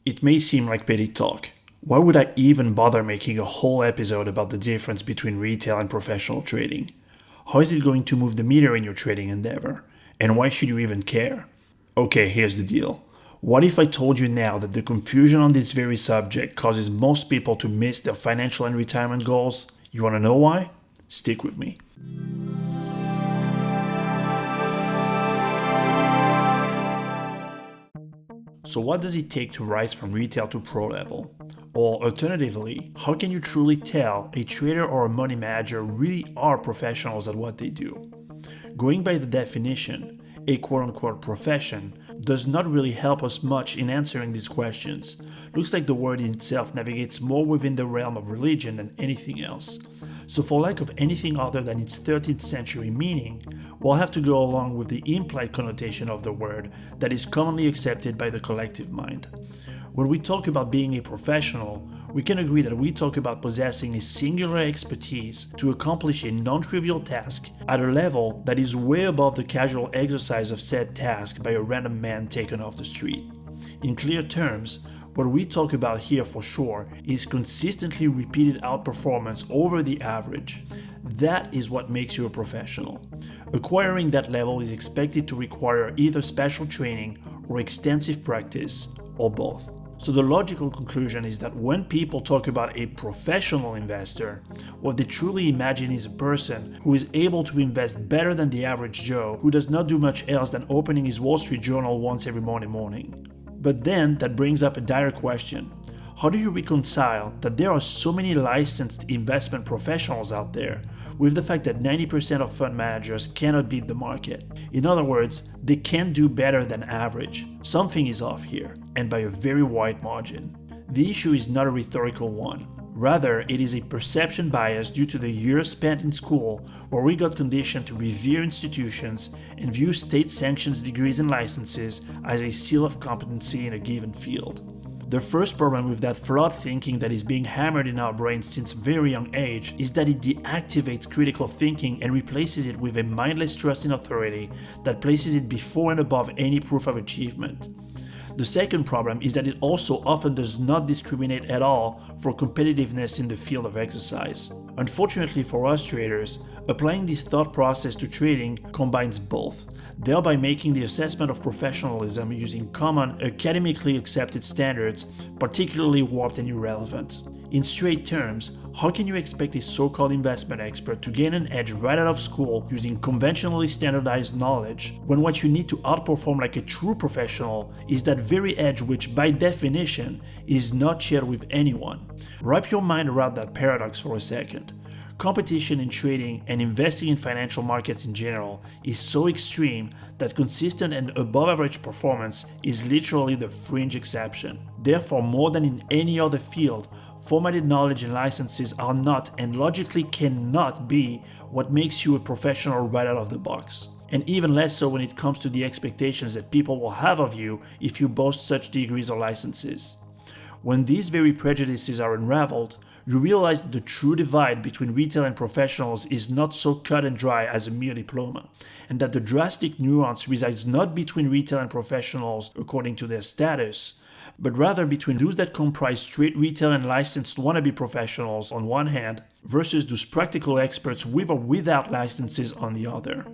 It may seem like petty talk. Why would I even bother making a whole episode about the difference between retail and professional trading? How is it going to move the meter in your trading endeavor? And why should you even care? Okay, here's the deal. What if I told you now that the confusion on this very subject causes most people to miss their financial and retirement goals? You want to know why? Stick with me. So what does it take to rise from retail to pro level? Or alternatively, how can you truly tell a trader or a money manager really are professionals at what they do? Going by the definition, a quote-unquote profession does not really help us much in answering these questions. Looks like the word in itself navigates more within the realm of religion than anything else. So for lack of anything other than its 13th century meaning, we'll have to go along with the implied connotation of the word that is commonly accepted by the collective mind. When we talk about being a professional, we can agree that we talk about possessing a singular expertise to accomplish a non-trivial task at a level that is way above the casual exercise of said task by a random man taken off the street. In clear terms, what we talk about here for sure is consistently repeated outperformance over the average. That is what makes you a professional. Acquiring that level is expected to require either special training or extensive practice, or both. So the logical conclusion is that when people talk about a professional investor, what they truly imagine is a person who is able to invest better than the average Joe who does not do much else than opening his Wall Street Journal once every morning. But then that brings up a dire question. How do you reconcile that there are so many licensed investment professionals out there with the fact that 90% of fund managers cannot beat the market? In other words, they can't do better than average. Something is off here, and by a very wide margin. The issue is not a rhetorical one. Rather, it is a perception bias due to the years spent in school where we got conditioned to revere institutions and view state-sanctioned degrees and licenses as a seal of competency in a given field. The first problem with that flawed thinking that is being hammered in our brains since a very young age is that it deactivates critical thinking and replaces it with a mindless trust in authority that places it before and above any proof of achievement. The second problem is that it also often does not discriminate at all for competitiveness in the field of exercise. Unfortunately for us traders, applying this thought process to trading combines both, thereby making the assessment of professionalism using common, academically accepted standards particularly warped and irrelevant. In straight terms, how can you expect a so-called investment expert to gain an edge right out of school using conventionally standardized knowledge, when what you need to outperform like a true professional is that very edge which by definition is not shared with anyone? Wrap your mind around that paradox for a second. Competition in trading and investing in financial markets in general is so extreme that consistent and above average performance is literally the fringe exception. Therefore, more than in any other field, formatted knowledge and licenses are not and logically cannot be what makes you a professional right out of the box. And even less so when it comes to the expectations that people will have of you if you boast such degrees or licenses. When these very prejudices are unraveled, you realize that the true divide between retail and professionals is not so cut and dry as a mere diploma, and that the drastic nuance resides not between retail and professionals according to their status, but rather between those that comprise straight retail and licensed wannabe professionals on one hand versus those practical experts with or without licenses on the other.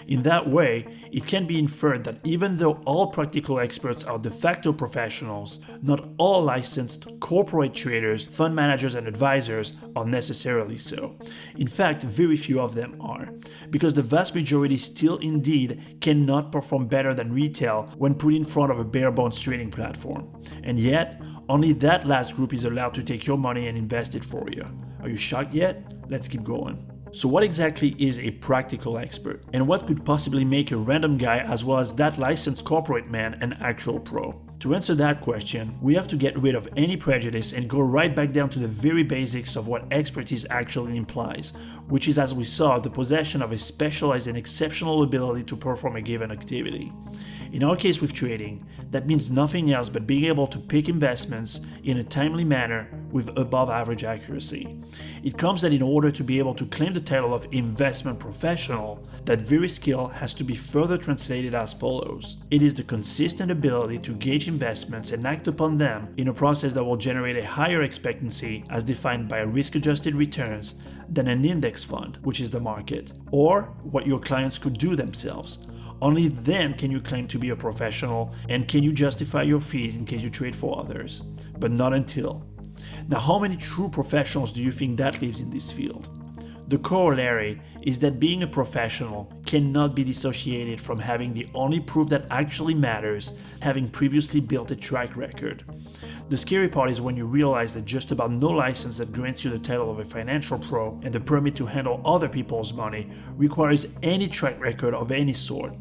In that way, it can be inferred that even though all practical experts are de facto professionals, not all licensed corporate traders, fund managers, and advisors are necessarily so. In fact, very few of them are, because the vast majority still indeed cannot perform better than retail when put in front of a bare-bones trading platform. And yet, only that last group is allowed to take your money and invest it for you. Are you shocked yet? Let's keep going. So what exactly is a practical expert? And what could possibly make a random guy as well as that licensed corporate man an actual pro? To answer that question, we have to get rid of any prejudice and go right back down to the very basics of what expertise actually implies, which is, as we saw, the possession of a specialized and exceptional ability to perform a given activity. In our case with trading, that means nothing else but being able to pick investments in a timely manner with above average accuracy. It comes that in order to be able to claim the title of investment professional, that very skill has to be further translated as follows. It is the consistent ability to gauge investments and act upon them in a process that will generate a higher expectancy as defined by risk-adjusted returns than an index fund, which is the market, or what your clients could do themselves. Only then can you claim to be a professional and can you justify your fees in case you trade for others, but not until. Now, how many true professionals do you think that lives in this field? The corollary is that being a professional cannot be dissociated from having the only proof that actually matters, having previously built a track record. The scary part is when you realize that just about no license that grants you the title of a financial pro and the permit to handle other people's money requires any track record of any sort.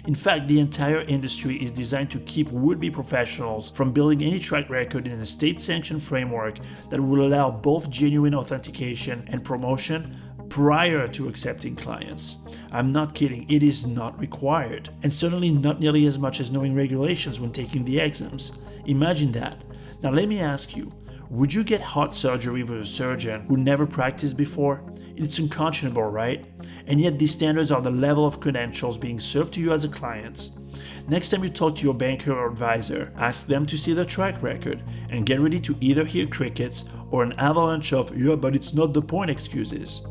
In fact, the entire industry is designed to keep would-be professionals from building any track record in a state-sanctioned framework that will allow both genuine authentication and promotion prior to accepting clients. I'm not kidding, it is not required, and certainly not nearly as much as knowing regulations when taking the exams. Imagine that. Now let me ask you, would you get heart surgery with a surgeon who never practiced before? It's unconscionable, right? And yet these standards are the level of credentials being served to you as a client. Next time you talk to your banker or advisor, ask them to see their track record and get ready to either hear crickets or an avalanche of "yeah, but it's not the point" excuses.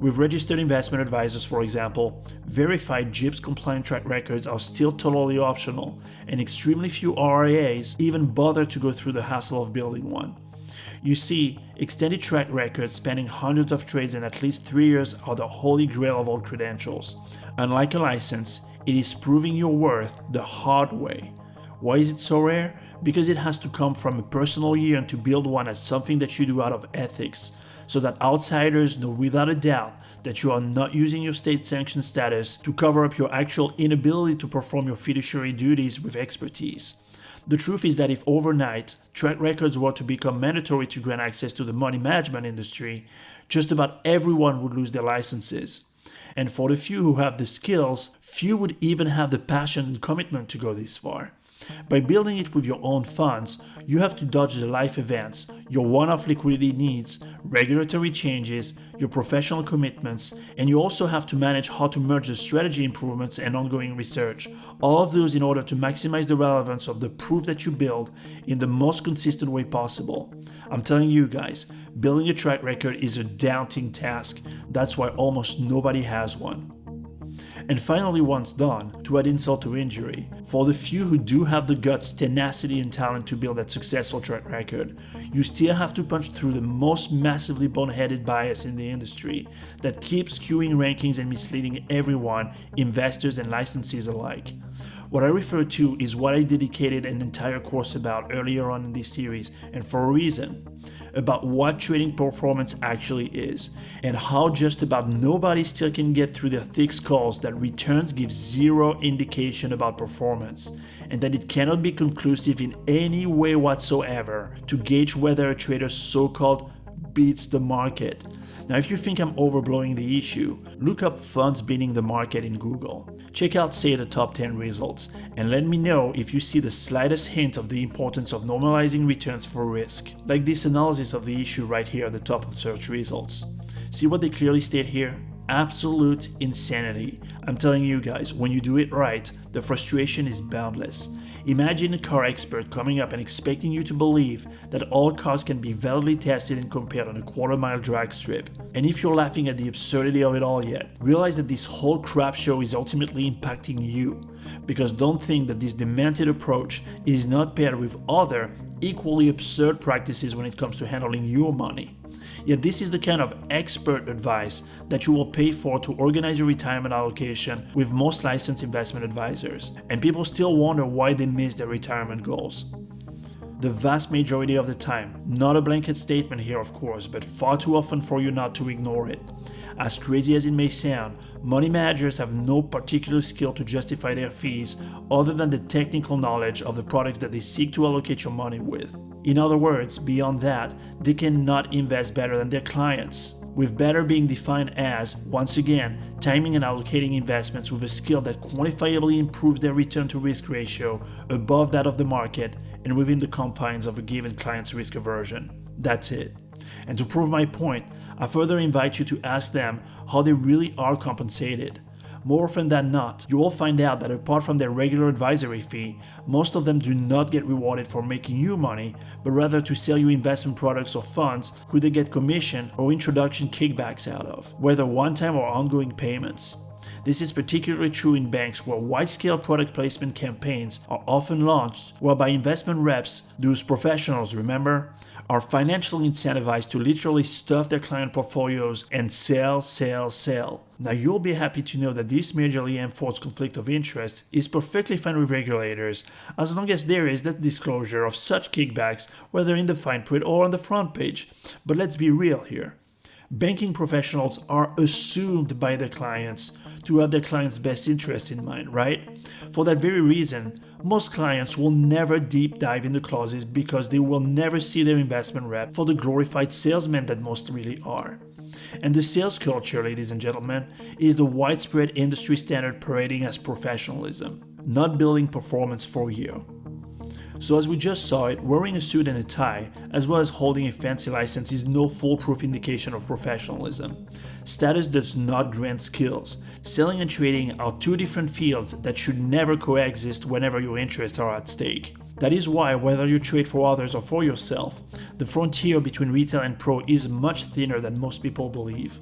With registered investment advisors, for example, verified JIPS compliant track records are still totally optional, and extremely few RIAs even bother to go through the hassle of building one. You see, extended track records spanning hundreds of trades and at least 3 years are the holy grail of all credentials. Unlike a license, it is proving your worth the hard way. Why is it so rare? Because it has to come from a personal year, and to build one as something that you do out of ethics, so that outsiders know without a doubt that you are not using your state-sanctioned status to cover up your actual inability to perform your fiduciary duties with expertise. The truth is that if overnight track records were to become mandatory to grant access to the money management industry, just about everyone would lose their licenses. And for the few who have the skills, few would even have the passion and commitment to go this far. By building it with your own funds, you have to dodge the life events, your one-off liquidity needs, regulatory changes, your professional commitments, and you also have to manage how to merge the strategy improvements and ongoing research, all of those in order to maximize the relevance of the proof that you build in the most consistent way possible. I'm telling you guys, building a track record is a daunting task. That's why almost nobody has one. And finally, once done, to add insult to injury, for the few who do have the guts, tenacity, and talent to build that successful track record, you still have to punch through the most massively boneheaded bias in the industry that keeps skewing rankings and misleading everyone, investors and licensees alike. What I refer to is what I dedicated an entire course about earlier on in this series, and for a reason. About what trading performance actually is, and how just about nobody still can get through their thick skulls that returns give zero indication about performance, and that it cannot be conclusive in any way whatsoever to gauge whether a trader so-called beats the market. Now, if you think I'm overblowing the issue, look up funds beating the market in Google. Check out, say, the top 10 results, and let me know if you see the slightest hint of the importance of normalizing returns for risk, like this analysis of the issue right here at the top of search results. See what they clearly state here? Absolute insanity. I'm telling you guys, when you do it right, the frustration is boundless. Imagine a car expert coming up and expecting you to believe that all cars can be validly tested and compared on a quarter-mile drag strip. And if you're laughing at the absurdity of it all yet, realize that this whole crap show is ultimately impacting you. Because don't think that this demented approach is not paired with other, equally absurd practices when it comes to handling your money. Yet this is the kind of expert advice that you will pay for to organize your retirement allocation with most licensed investment advisors, and people still wonder why they miss their retirement goals. The vast majority of the time, not a blanket statement here of course, but far too often for you not to ignore it. As crazy as it may sound, money managers have no particular skill to justify their fees other than the technical knowledge of the products that they seek to allocate your money with. In other words, beyond that, they cannot invest better than their clients. with better being defined as, once again, timing and allocating investments with a skill that quantifiably improves their return to risk ratio above that of the market and within the confines of a given client's risk aversion. That's it. And to prove my point, I further invite you to ask them how they really are compensated. More often than not, you will find out that apart from their regular advisory fee, most of them do not get rewarded for making you money, but rather to sell you investment products or funds who they get commission or introduction kickbacks out of, whether one-time or ongoing payments. This is particularly true in banks where wide-scale product placement campaigns are often launched, whereby investment reps, those professionals, remember, are financially incentivized to literally stuff their client portfolios and sell, sell, sell. Now you'll be happy to know that this majorly enforced conflict of interest is perfectly fine with regulators as long as there is that disclosure of such kickbacks, whether in the fine print or on the front page. But let's be real here. Banking professionals are assumed by their clients to have their clients' best interests in mind, right? For that very reason, most clients will never deep dive into clauses because they will never see their investment rep for the glorified salesmen that most really are. And the sales culture, ladies and gentlemen, is the widespread industry standard parading as professionalism, not building performance for you. So as we just saw it, wearing a suit and a tie, as well as holding a fancy license, is no foolproof indication of professionalism. Status does not grant skills. Selling and trading are two different fields that should never coexist whenever your interests are at stake. That is why, whether you trade for others or for yourself, the frontier between retail and pro is much thinner than most people believe.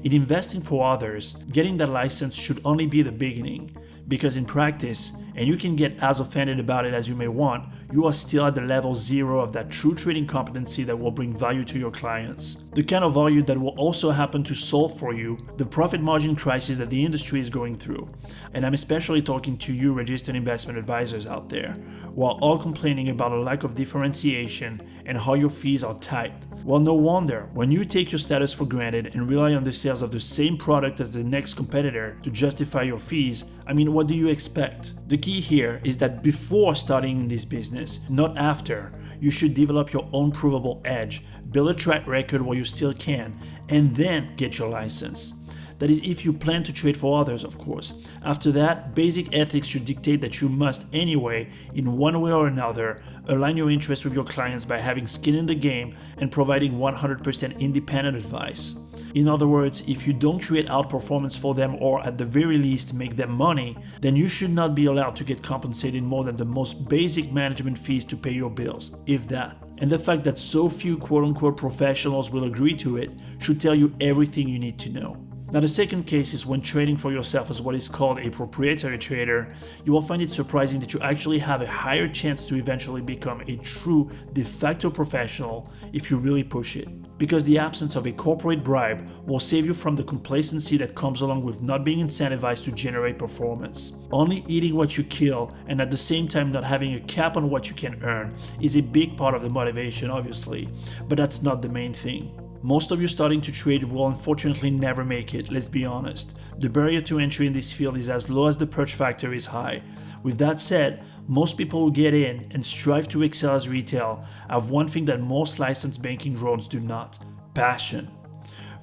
In investing for others, getting that license should only be the beginning. Because in practice, and you can get as offended about it as you may want, you are still at the level 0 of that true trading competency that will bring value to your clients. The kind of value that will also happen to solve for you the profit margin crisis that the industry is going through. And I'm especially talking to you registered investment advisors out there, who are all complaining about a lack of differentiation and how your fees are tight. Well, no wonder, when you take your status for granted and rely on the sales of the same product as the next competitor to justify your fees, what do you expect? The key here is that before starting in this business, not after, you should develop your own provable edge, build a track record while you still can, and then get your license. That is if you plan to trade for others, of course. After that, basic ethics should dictate that you must anyway, in one way or another, align your interests with your clients by having skin in the game and providing 100% independent advice. In other words, if you don't create outperformance for them or at the very least make them money, then you should not be allowed to get compensated more than the most basic management fees to pay your bills, if that. And the fact that so few quote-unquote professionals will agree to it should tell you everything you need to know. Now, the second case is when trading for yourself as what is called a proprietary trader. You will find it surprising that you actually have a higher chance to eventually become a true de facto professional if you really push it. Because the absence of a corporate bribe will save you from the complacency that comes along with not being incentivized to generate performance. Only eating what you kill and at the same time not having a cap on what you can earn is a big part of the motivation, obviously, but that's not the main thing. Most of you starting to trade will unfortunately never make it, let's be honest. The barrier to entry in this field is as low as the purge factor is high. With that said, most people who get in and strive to excel as retail have one thing that most licensed banking drones do not: passion.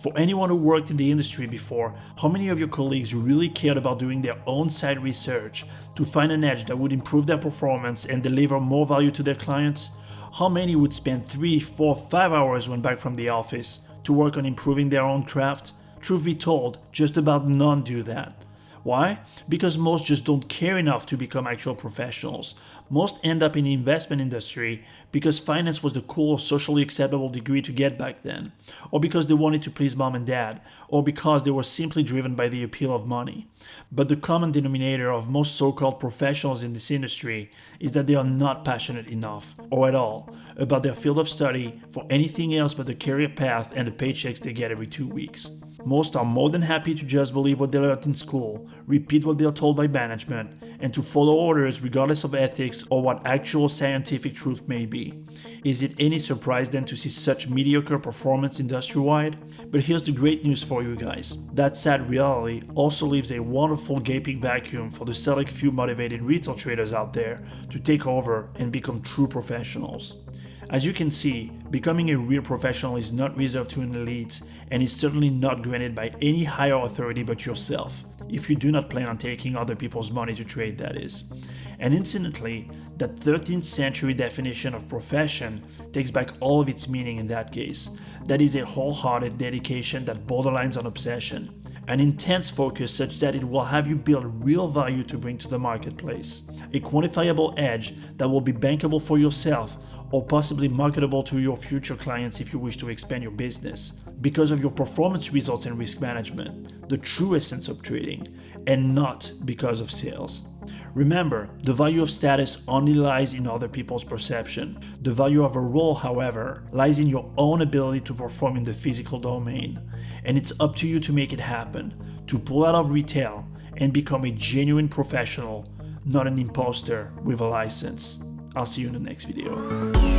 For anyone who worked in the industry before, how many of your colleagues really cared about doing their own side research to find an edge that would improve their performance and deliver more value to their clients? How many would spend 3, 4, 5 hours when back from the office to work on improving their own craft? Truth be told, just about none do that. Why? Because most just don't care enough to become actual professionals. Most end up in the investment industry because finance was the cool, socially acceptable degree to get back then, or because they wanted to please mom and dad, or because they were simply driven by the appeal of money. But the common denominator of most so-called professionals in this industry is that they are not passionate enough, or at all, about their field of study for anything else but the career path and the paychecks they get every 2 weeks. Most are more than happy to just believe what they learned in school, repeat what they are told by management, and to follow orders regardless of ethics or what actual scientific truth may be. Is it any surprise then to see such mediocre performance industry-wide? But here's the great news for you guys. That sad reality also leaves a wonderful gaping vacuum for the select few motivated retail traders out there to take over and become true professionals. As you can see, becoming a real professional is not reserved to an elite and is certainly not granted by any higher authority but yourself, if you do not plan on taking other people's money to trade, that is. And incidentally, that 13th century definition of profession takes back all of its meaning in that case. That is a wholehearted dedication that borderlines on obsession, an intense focus such that it will have you build real value to bring to the marketplace, a quantifiable edge that will be bankable for yourself or possibly marketable to your future clients if you wish to expand your business, because of your performance results and risk management, the true essence of trading, and not because of sales. Remember, the value of status only lies in other people's perception. The value of a role, however, lies in your own ability to perform in the physical domain. And it's up to you to make it happen, to pull out of retail and become a genuine professional, not an imposter with a license. I'll see you in the next video.